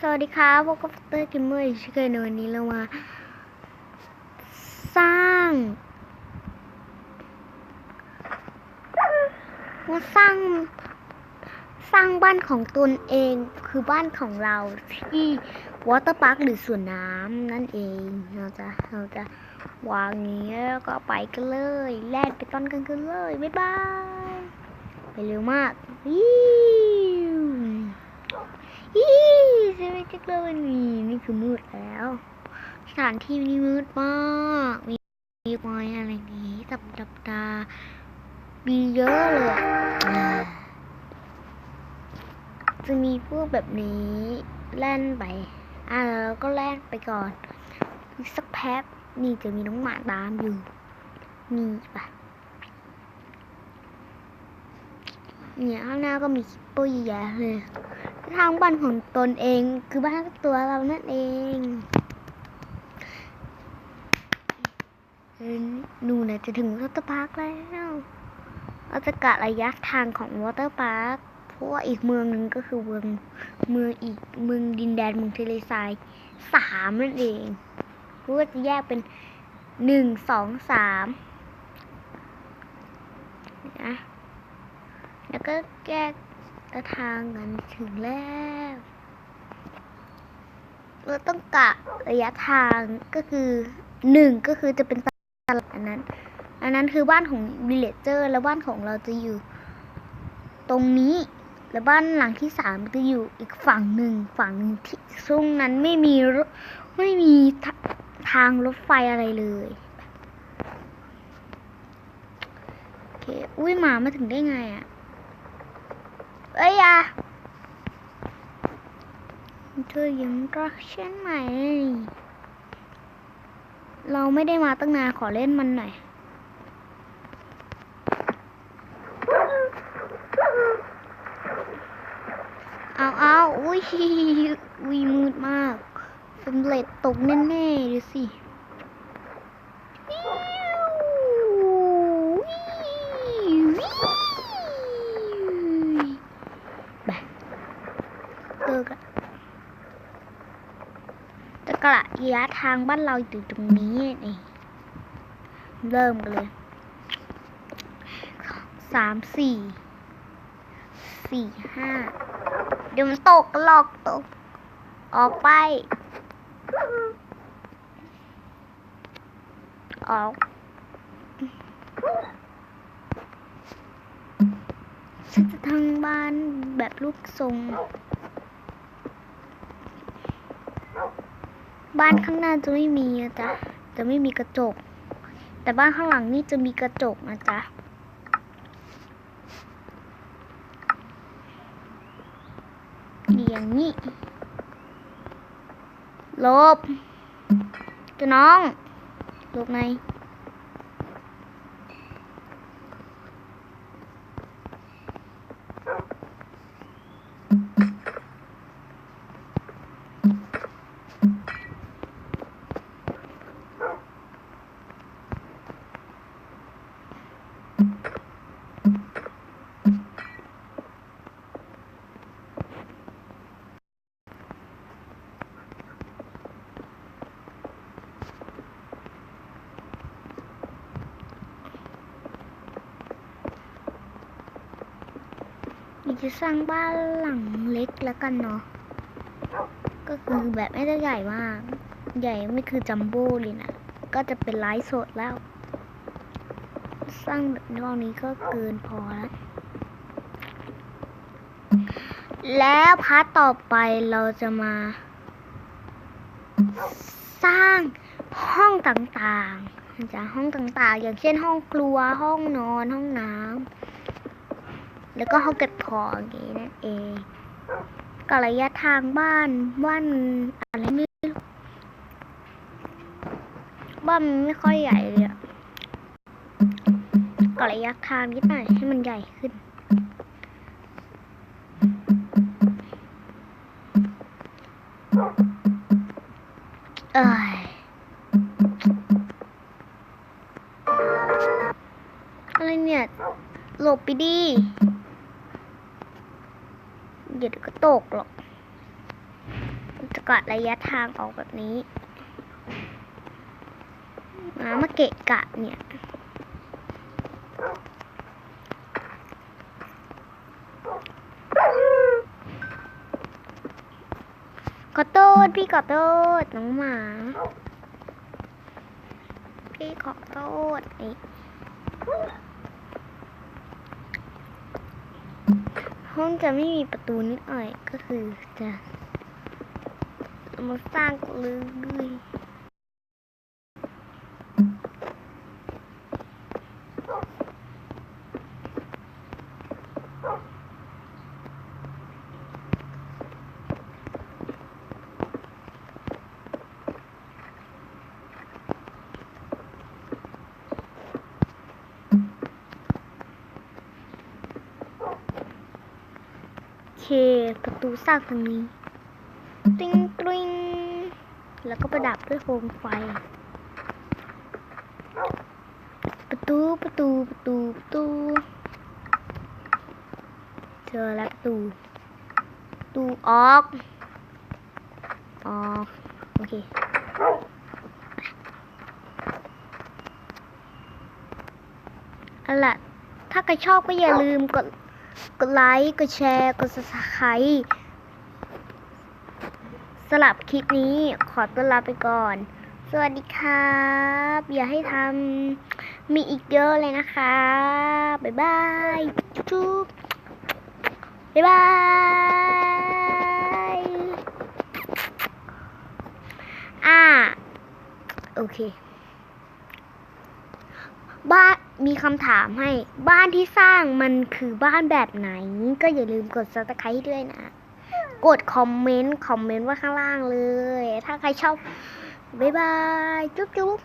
สวัสดีครับพวกกับเตอร์เกมเมอร์อีกเช่นเคยในวันนี้เรามาสร้างมาสร้างสร้างบ้านของตนเองคือบ้านของเราที่วอเตอร์พาร์คหรือสวนน้ำนั่นเองเราจะวางนี้แล้วก็ไปกันเลยแล่นไปต้นกันเลยบ๊ายบายไปเร็วมากใช่ไหมจักรเลยนี่คือมืดแล้วสถานที่นี้มืดมากมีไม้อะไรนี้ตับตามีเยอะเลยจะมีพวกแบบนี้แล่นไปแล้วก็แล่นไปก่อนอีกสักแป๊บนี่จะมีน้องหมาตามอยู่นี่ปะเนี่ยข้างหน้าก็มีคิปโป้ใหญ่เลยทางบ้านของตนเองคือบ้านตัวเรานั่นเองนู่นจะถึงวอเตอร์พาร์คแล้วเราจะกะระยะทางของวอเตอร์พาร์คเพราะว่าอีกเมืองหนึ่งก็คือเมืองดินแดนเมืองทะเลทราย3นั่นเองเพราะว่าจะแยกเป็น1 2 3นะแล้วก็แยกทางกันถึงแล้วเราต้องกะระยะทางก็คือ1ก็คือจะเป็นตลาดอันนั้นคือบ้านของวิลเลจเจอร์แล้วบ้านของเราจะอยู่ตรงนี้แล้วบ้านหลังที่3จะอยู่อีกฝั่งหนึ่งที่ช่วงนั้นไม่มีทางรถไฟอะไรเลยโอเคอุ้ยหมามาถึงได้ไงอ่ะเอ้ยเธอยังรักฉันไหมเราไม่ได้มาตั้งนานขอเล่นมันหน่อยเอาอุ้ยมืดมากสำเร็จตกแน่ๆดูสิจะกระยะทางบ้านเราอยู่ตรงนี้นี่เริ่มกันเลย3 4 5เดี๋ยวมันตกออกไปออกฉันจะทำบ้านแบบรูปทรงบ้านข้างหน้าจะไม่มีนะจ๊ะจะไม่มีกระจกแต่บ้านข้างหลังนี่จะมีกระจกนะจ๊ะอย่างนี้ลบตัวน้องลบไงจะสร้างบ้านหลังเล็กแล้วกันเนาะก็คือแบบไม่ได้ใหญ่มากใหญ่ไม่คือจัมโบ้เลยนะก็จะเป็นไลฟ์สดแล้วสร้างแบบนี้ก็เกินพอแล้วพาร์ทต่อไปเราจะมาสร้างห้องต่างๆจากห้องต่างๆอย่างเช่นห้องครัวห้องนอนห้องน้ำแล้วก็ห้องเก็บของอย่างนี้นั่นเองก็ระยะทางบ้านอะไรไม่รู้บ้านมันไม่ค่อยใหญ่เลยก็ระยะทางนิดหน่อยให้มันใหญ่ขึ้นอะไรเนี่ยหลบไปดิเดี๋ยวก็ตกหรอก จะกัดระยะทางออกแบบนี้มาเกะกะเนี่ยขอโทษพี่ขอโทษน้องหมาพี่ขอโทษห้องจะไม่มีประตูนิดหน่อยก็คือจะมาสร้างกันเลยโอเคประตูสร้างตรงนี้ติ้งติ้งแล้วก็ประดับด้วยโคมไฟประตูเจอแล้วประตูออกโอเคเอาล่ะถ้าใครชอบก็อย่าลืมกดไลค์กดแชร์กด Subscribe สำหรับคลิปนี้ขอตัวลาไปก่อนสวัสดีครับอย่าให้ทำมีอีกเยอะเลยนะคะบ๊ายบายจุ๊บบ๊ายบายโอเคบ้านมีคำถามให้บ้านที่สร้างมันคือบ้านแบบไหนก็อย่าลืมกด Subscribe ด้วยนะกดคอมเมนต์ไว้ข้างล่างเลยถ้าใครชอบบ๊ายบายจุ๊บ